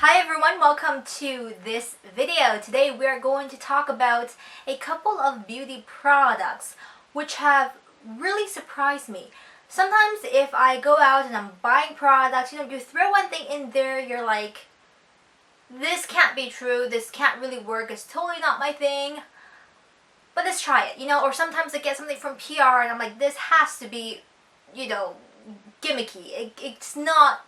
Hi everyone, welcome to this video. Today we are going to talk about a couple of beauty products which have really surprised me. Sometimes if I go out and I'm buying products, you throw one thing in there, you're like, this can't be true, this can't really work, it's totally not my thing, but let's try it, or sometimes I get something from PR and I'm like, this has to be, gimmicky, it's not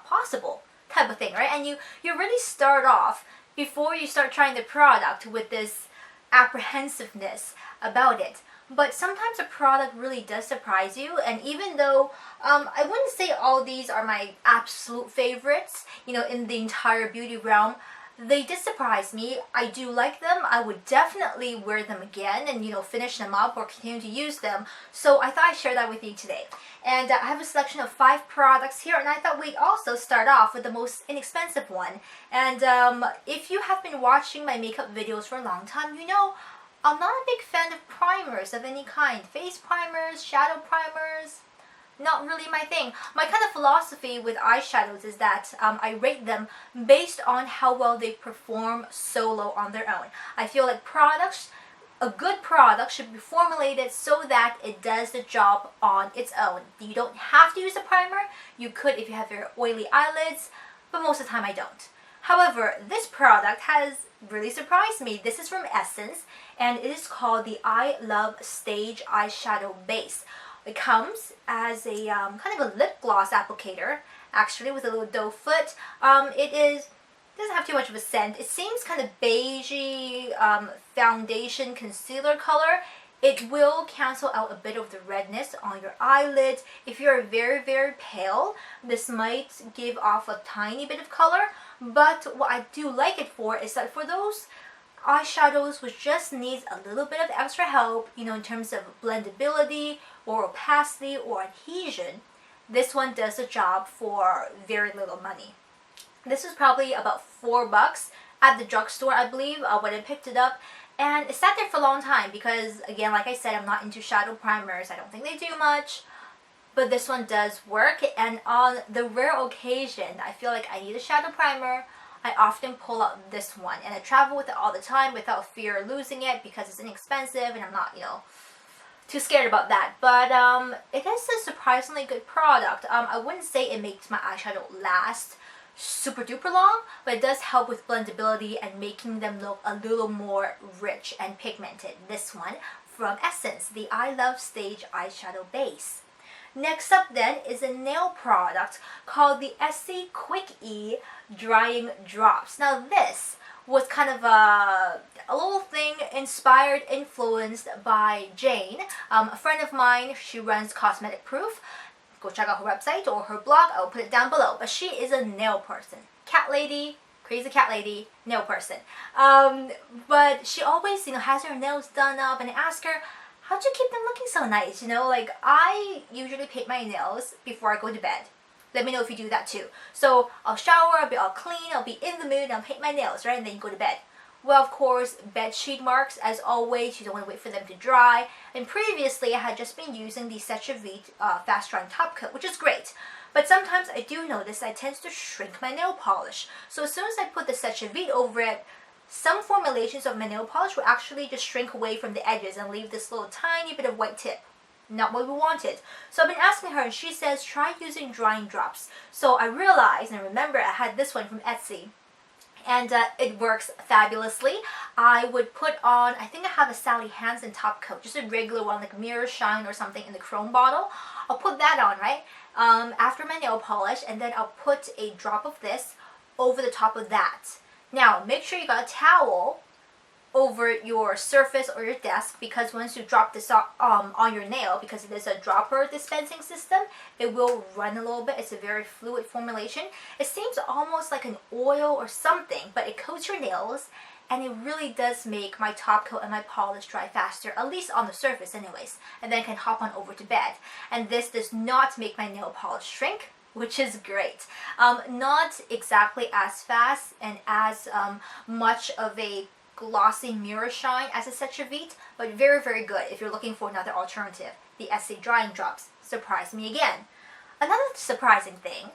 possible type of thing, right? And you really start off before you start trying the product with this apprehensiveness about it. But sometimes a product really does surprise you, and even though I wouldn't say all these are my absolute favorites, in the entire beauty realm, they did surprise me. I do like them. I would definitely wear them again and finish them up or continue to use them. So I thought I'd share that with you today. And I have a selection of 5 products here, and I thought we'd also start off with the most inexpensive one. And if you have been watching my makeup videos for a long time, I'm not a big fan of primers of any kind. Face primers, shadow primers, not really my thing. My kind of philosophy with eyeshadows is that I rate them based on how well they perform solo on their own. I feel like a good product should be formulated so that it does the job on its own. You don't have to use a primer. You could if you have very oily eyelids, but most of the time I don't. However, this product has really surprised me. This is from Essence, and it is called the I Love Stage Eyeshadow Base. It comes as a kind of a lip gloss applicator, actually, with a little doe foot. It doesn't have too much of a scent. It seems kind of beigey foundation concealer color. It will cancel out a bit of the redness on your eyelids. If you're very, very pale, this might give off a tiny bit of color. But what I do like it for is that for those eyeshadows which just needs a little bit of extra help, in terms of blendability or opacity or adhesion, this one does the job for very little money. This was probably about $4 at the drugstore, I believe, when I picked it up. And it sat there for a long time because, again, like I said, I'm not into shadow primers. I don't think they do much. But this one does work. And on the rare occasion I feel like I need a shadow primer, I often pull out this one. And I travel with it all the time without fear of losing it because it's inexpensive and I'm not, too scared about that. But it is a surprisingly good product. I wouldn't say it makes my eyeshadow last super duper long, but it does help with blendability and making them look a little more rich and pigmented. This one from Essence, the I Love Stage Eyeshadow Base. Next up then is a nail product called the ESSIE Quick E Drying Drops. Now this was kind of a little thing influenced by Jane, a friend of mine. She runs Cosmetic Proof. Go check out her website or her blog. I'll put it down below. But she is a nail person. Cat lady, crazy cat lady, nail person. But she always, has her nails done up, and I ask her, how'd you keep them looking so nice? Like I usually paint my nails before I go to bed. Let me know if you do that too. So I'll shower, I'll be all clean, I'll be in the mood, and I'll paint my nails, right? And then you go to bed. Well, of course, bed sheet marks, as always, you don't want to wait for them to dry. And previously, I had just been using the Vite Fast Drying Top Coat, which is great. But sometimes I do notice I tend to shrink my nail polish. So as soon as I put the Vite over it, some formulations of my nail polish will actually just shrink away from the edges and leave this little tiny bit of white tip. Not what we wanted. So I've been asking her, and she says, try using drying drops. So I realized, and remember, I had this one from ESSIE. And it works fabulously. I would put on, I think I have a Sally Hansen top coat, just a regular one, like Mirror Shine or something in the Creme bottle. I'll put that on, right, after my nail polish, and then I'll put a drop of this over the top of that. Now, make sure you got a towel over your surface or your desk, because once you drop this on your nail, because it is a dropper dispensing system, it will run a little bit. It's a very fluid formulation. It seems almost like an oil or something, but it coats your nails, and it really does make my top coat and my polish dry faster, at least on the surface anyways, and then I can hop on over to bed. And this does not make my nail polish shrink, which is great. Not exactly as fast and as much of a glossy mirror shine as a Vite, but very, very good if you're looking for another alternative. The ESSIE Drying Drops surprised me again. another surprising thing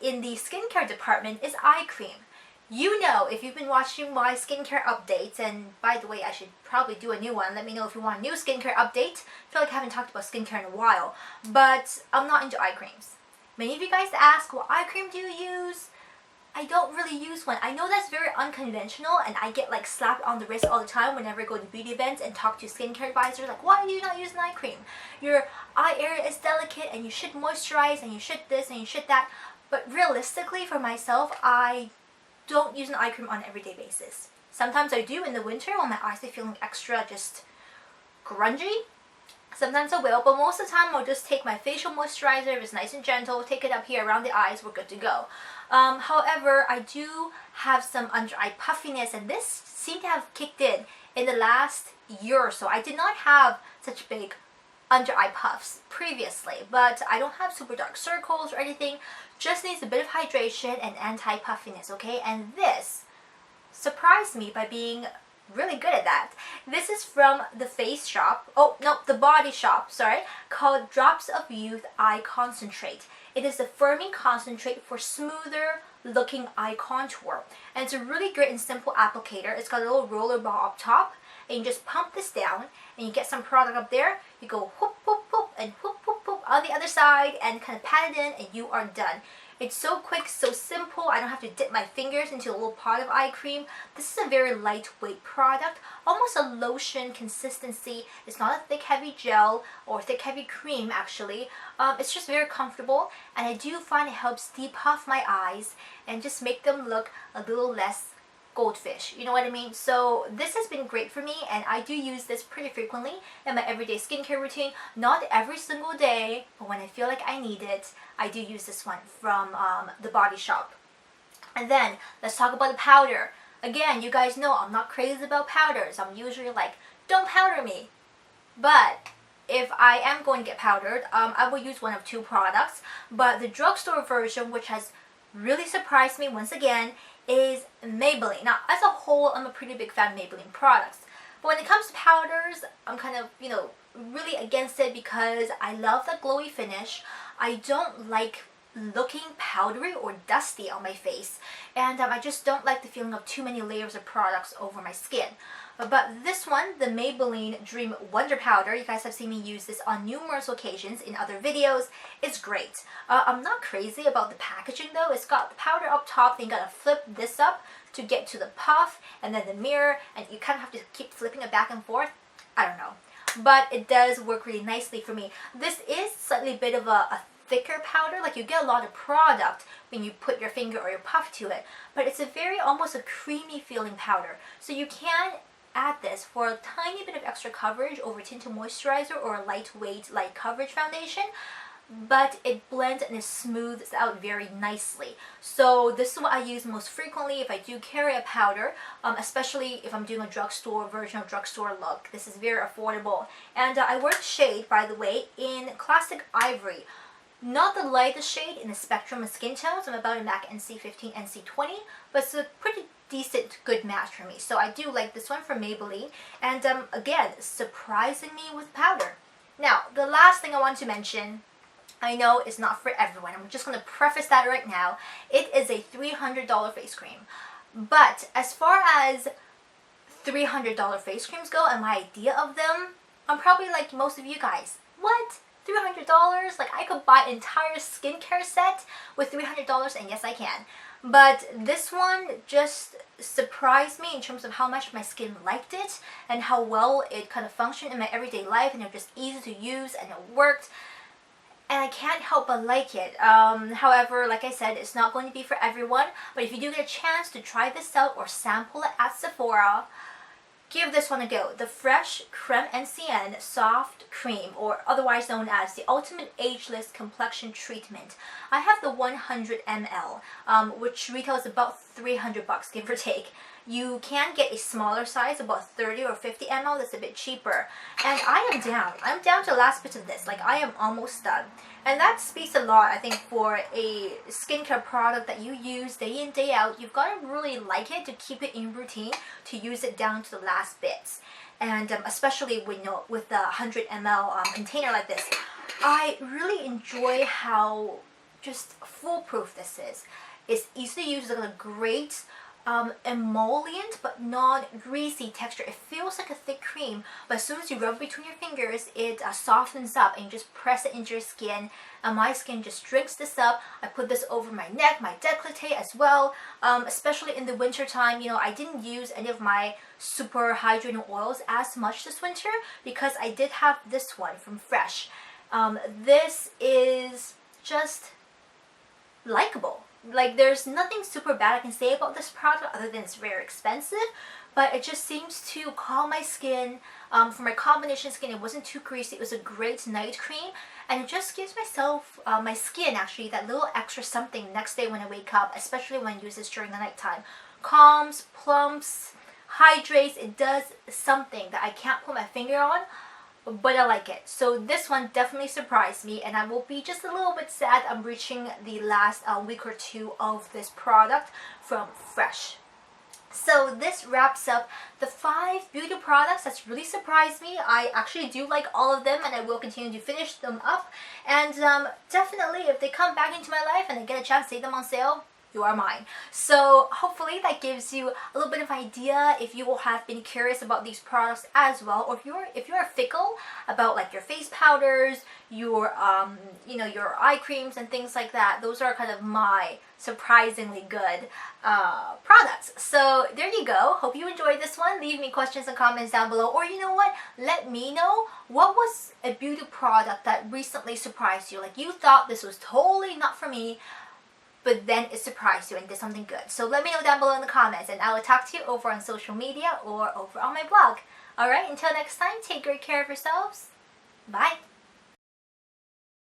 in the skincare department is eye cream. You know, if you've been watching my skincare updates, and by the way, I should probably do a new one. Let me know if you want a new skincare update. I feel like I haven't talked about skincare in a while, but I'm not into eye creams. Many of you guys ask, what eye cream do you use? I don't really use one. I know that's very unconventional, and I get like slapped on the wrist all the time whenever I go to beauty events and talk to skincare advisors like, why do you not use an eye cream? Your eye area is delicate and you should moisturize and you should this and you should that. But realistically for myself, I don't use an eye cream on an everyday basis. Sometimes I do in the winter when my eyes are feeling extra just grungy. Sometimes I will, but most of the time I'll just take my facial moisturizer. If it's nice and gentle, take it up here around the eyes, we're good to go. However, I do have some under eye puffiness, and this seemed to have kicked in the last year or so. I did not have such big under eye puffs previously, but I don't have super dark circles or anything. Just needs a bit of hydration and anti-puffiness, okay? And this surprised me by being really good at that. This is from the Face Shop, the Body Shop, sorry, called Drops of Youth Eye Concentrate. It is a firming concentrate for smoother looking eye contour. And it's a really great and simple applicator. It's got a little roller ball up top, and you just pump this down and you get some product up there. You go whoop, whoop, whoop, and whoop, whoop, whoop on the other side and kind of pat it in, and you are done. It's so quick, so simple. I don't have to dip my fingers into a little pot of eye cream. This is a very lightweight product, almost a lotion consistency. It's not a thick, heavy gel or thick, heavy cream, actually. It's just very comfortable, and I do find it helps depuff my eyes and just make them look a little less goldfish, you know what I mean? So this has been great for me, and I do use this pretty frequently in my everyday skincare routine. Not every single day, but when I feel like I need it, I do use this one from the Body Shop. And then let's talk about the powder. Again, you guys know I'm not crazy about powders. I'm usually like, don't powder me. But if I am going to get powdered, I will use one of two products. But the drugstore version, which has really surprised me once again, is Maybelline. Now, as a whole, I'm a pretty big fan of Maybelline products. But when it comes to powders, I'm kind of, really against it because I love the glowy finish. I don't like looking powdery or dusty on my face. And I just don't like the feeling of too many layers of products over my skin. But this one, the Maybelline Dream Wonder Powder, you guys have seen me use this on numerous occasions in other videos. It's great. I'm not crazy about the packaging though. It's got the powder up top, then you gotta flip this up to get to the puff, and then the mirror, and you kind of have to keep flipping it back and forth. I don't know. But it does work really nicely for me. This is slightly a bit of a thicker powder, like you get a lot of product when you put your finger or your puff to it, but it's a very almost a creamy feeling powder. So you can add this for a tiny bit of extra coverage over tinted moisturizer or a lightweight light coverage foundation, but it blends and it smooths out very nicely. So this is what I use most frequently if I do carry a powder, especially if I'm doing a drugstore version of drugstore look. This is very affordable, and I wear the shade, by the way, in Classic Ivory. Not the lightest shade in the spectrum of skin tones. I'm about in MAC NC15, NC20, but it's a pretty decent, good match for me. So I do like this one from Maybelline, and again, surprising me with powder. Now, the last thing I want to mention, I know it's not for everyone. I'm just going to preface that right now. It is a $300 face cream. But as far as $300 face creams go and my idea of them, I'm probably like most of you guys. What? $300? Like, I could buy an entire skincare set with $300, and yes, I can. But this one just surprised me in terms of how much my skin liked it and how well it kind of functioned in my everyday life, and it was just easy to use and it worked. And I can't help but like it. However, like I said, it's not going to be for everyone. But if you do get a chance to try this out or sample it at Sephora, give this one a go. The Fresh Creme Ancienne Soft Cream, or otherwise known as the Ultimate Ageless Complexion Treatment. I have the 100 ml, which retails about $300, give or take. You can get a smaller size, about 30 or 50 ml, that's a bit cheaper. And I am down. I'm down to the last bit of this. Like, I am almost done. And that speaks a lot, I think, for a skincare product that you use day in, day out. You've got to really like it to keep it in routine, to use it down to the last bits. And especially when, with the 100 ml container like this. I really enjoy how just foolproof this is. It's easy to use, it's like a great emollient but non-greasy texture. It feels like a thick cream, but as soon as you rub it between your fingers, it softens up and you just press it into your skin. And my skin just drinks this up. I put this over my neck, my décolleté as well, especially in the winter time. You know, I didn't use any of my super hydrating oils as much this winter because I did have this one from Fresh. This is just likable. Like, there's nothing super bad I can say about this product other than it's very expensive, but it just seems to calm my skin. For my combination skin, it wasn't too greasy. It was a great night cream, and it just gives myself, my skin actually, that little extra something next day when I wake up, especially when I use this during the nighttime. Calms, plumps, hydrates. It does something that I can't put my finger on, but I like it. So this one definitely surprised me, and I will be just a little bit sad I'm reaching the last week or two of this product from Fresh. So this wraps up the 5 beauty products that's really surprised me. I actually do like all of them, and I will continue to finish them up. And definitely, if they come back into my life and I get a chance to take them on sale, you are mine. So hopefully that gives you a little bit of idea if you will have been curious about these products as well, or if you're fickle about like your face powders, your you know, your eye creams and things like that. Those are kind of my surprisingly good products. So there you go. Hope you enjoyed this one. Leave me questions and comments down below, or you know what, let me know what was a beauty product that recently surprised you. Like, you thought this was totally not for me, but then it surprised you and did something good. So let me know down below in the comments, and I will talk to you over on social media or over on my blog. Alright, until next time, take great care of yourselves. Bye!